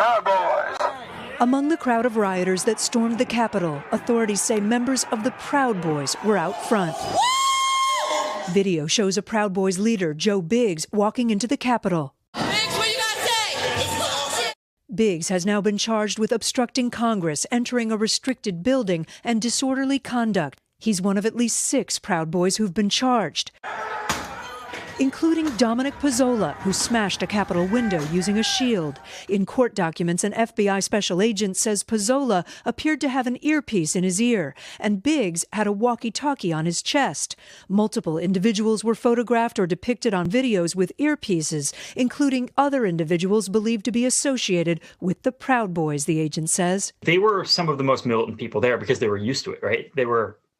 Proud Boys. Among the crowd of rioters that stormed the Capitol, authorities say members of the Proud Boys were out front. Video shows a Proud Boys leader, Joe Biggs, walking into the Capitol. Biggs, what you gotta say? Biggs has now been charged with obstructing Congress, entering a restricted building, and disorderly conduct. He's one of at least 6 Proud Boys who've been charged, including Dominic Pezzola, who smashed a Capitol window using a shield. In court documents, an FBI special agent says Pezzola appeared to have an earpiece in his ear, and Biggs had a walkie-talkie on his chest. Multiple individuals were photographed or depicted on videos with earpieces, including other individuals believed to be associated with the Proud Boys, the agent says. They were some of the most militant people there because they were used to it, right?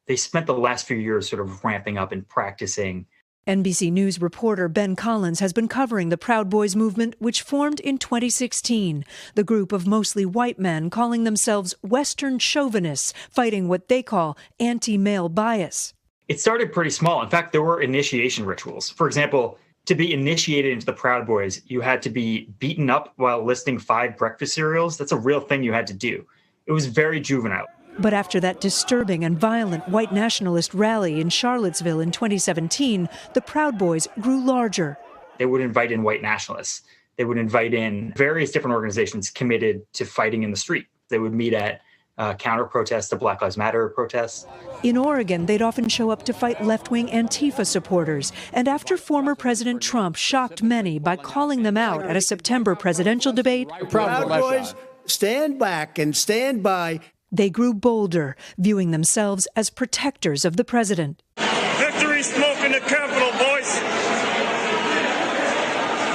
They spent the last few years sort of ramping up and practicing. NBC News reporter Ben Collins has been covering the Proud Boys movement, which formed in 2016. The group of mostly white men calling themselves Western chauvinists, fighting what they call anti-male bias. It started pretty small. In fact, there were initiation rituals. For example, to be initiated into the Proud Boys, you had to be beaten up while listing 5 breakfast cereals. That's a real thing you had to do. It was very juvenile. But after that disturbing and violent white nationalist rally in Charlottesville in 2017, the Proud Boys grew larger. They would invite in white nationalists. They would invite in various different organizations committed to fighting in the street. They would meet at counter-protests to Black Lives Matter protests. In Oregon, they'd often show up to fight left-wing Antifa supporters. And after former President Trump shocked many by calling them out at a September presidential debate, Proud Boys, stand back and stand by. They grew bolder, viewing themselves as protectors of the president. Victory smoke in the Capitol, boys.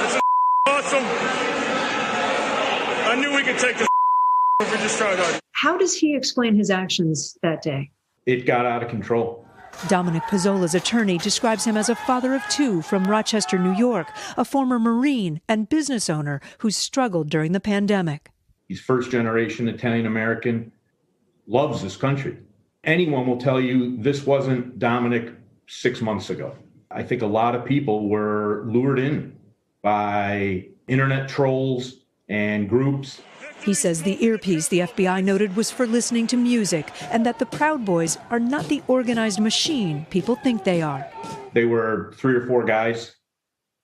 It's awesome. I knew we could take this if we just tried hard. How does he explain his actions that day? It got out of control. Dominic Pezzola's attorney describes him as a father of 2 from Rochester, New York, a former Marine and business owner who struggled during the pandemic. He's first-generation Italian-American. Loves this country. Anyone will tell you this wasn't Dominic 6 months ago. I think a lot of people were lured in by internet trolls and groups. He says the earpiece the FBI noted was for listening to music, and that the Proud Boys are not the organized machine people think they are. They were 3 or 4 guys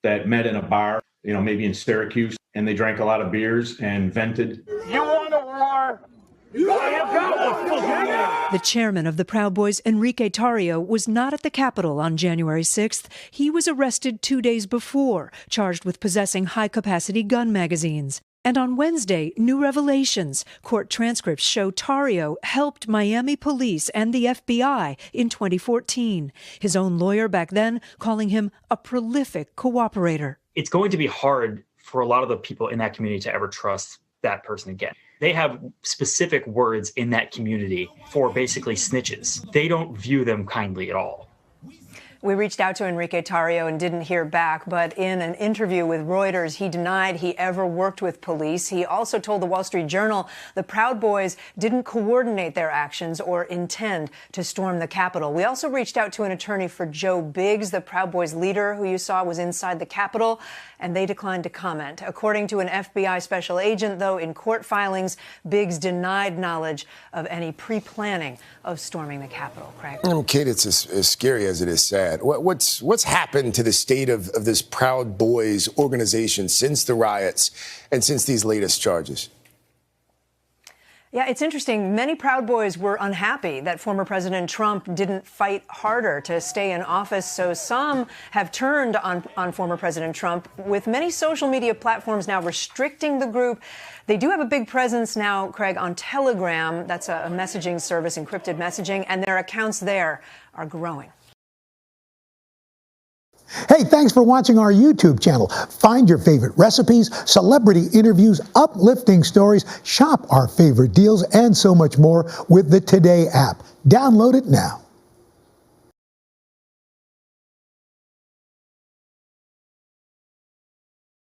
that met in a bar, maybe in Syracuse, and they drank a lot of beers and vented. You want a war? The chairman of the Proud Boys, Enrique Tarrio, was not at the Capitol on January 6th. He was arrested 2 days before, charged with possessing high-capacity gun magazines. And on Wednesday, new revelations. Court transcripts show Tarrio helped Miami police and the FBI in 2014. His own lawyer back then calling him a prolific cooperator. It's going to be hard for a lot of the people in that community to ever trust that person again. They have specific words in that community for basically snitches. They don't view them kindly at all. We reached out to Enrique Tarrio and didn't hear back, but in an interview with Reuters, he denied he ever worked with police. He also told the Wall Street Journal the Proud Boys didn't coordinate their actions or intend to storm the Capitol. We also reached out to an attorney for Joe Biggs, the Proud Boys leader who you saw was inside the Capitol, and they declined to comment. According to an FBI special agent, though, in court filings, Biggs denied knowledge of any pre-planning of storming the Capitol. Craig? Kate, it's as scary as it is sad. What's happened to the state of this Proud Boys organization since the riots and since these latest charges? Yeah, it's interesting. Many Proud Boys were unhappy that former President Trump didn't fight harder to stay in office. So some have turned on former President Trump, with many social media platforms now restricting the group. They do have a big presence now, Craig, on Telegram. That's a messaging service, encrypted messaging, and their accounts there are growing. Hey, thanks for watching our YouTube channel. Find your favorite recipes, celebrity interviews, uplifting stories, shop our favorite deals, and so much more with the Today app. Download it now.